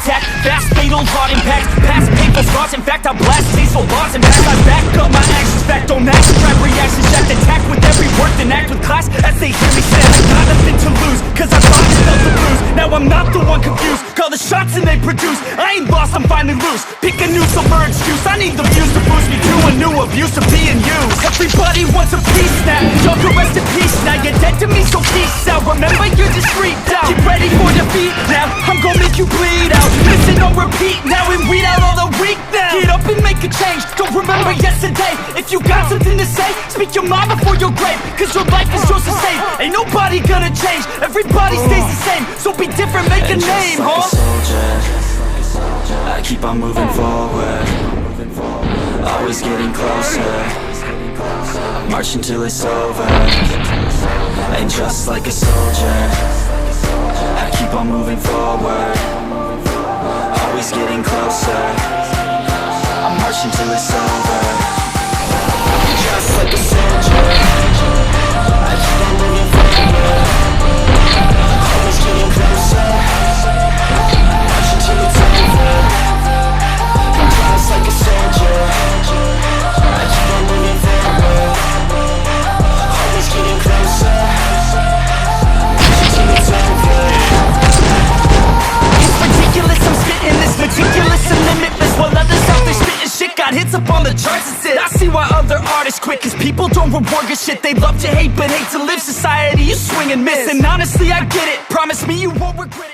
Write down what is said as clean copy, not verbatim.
attack, fast, fatal, hard impact, past painful scars. In fact, I blast tasteful laws and back. I back up my actions, fact don't act, trap reactions, shaft attack with every word, then act with class as they hear me say I got nothing to lose, cause I thought I felt the blues. Now I'm not the one confused, call the shots and they produce. I ain't lost, I'm finally loose, pick a new silver excuse. I need the views to boost me to a new abuse of being used. Everybody wants a piece now, y'all can rest in peace now. You're dead to me, so peace out. Remember you're discreet now, get ready for defeat now. I'm gonna make you bleed out, listen on repeat now and weed out all the weak now. Get up and make a change, don't remember yesterday. If you got something to say, speak your mind before your grave, cause your life is yours to save. Ain't nobody gonna change, everybody stays the same. So be different, make a name, like huh? a soldier, I keep on moving forward, always getting closer, march until it's over. And just like a soldier, I keep on moving forward, always getting closer, I march until it's over. Just like a soldier, I keep on moving forward, always getting closer, march until it's over. Just like a soldier, I keep on moving forward, always getting closer, march until it's over. It's ridiculous, I'm spitting this meticulous and limitless, while others out there spitting shit got hits up on the charts and shit. I see why other artists quit, cause people don't reward good shit. They love to hate but hate to live. Society, you swing and miss, and honestly I get it. Promise me you won't regret it.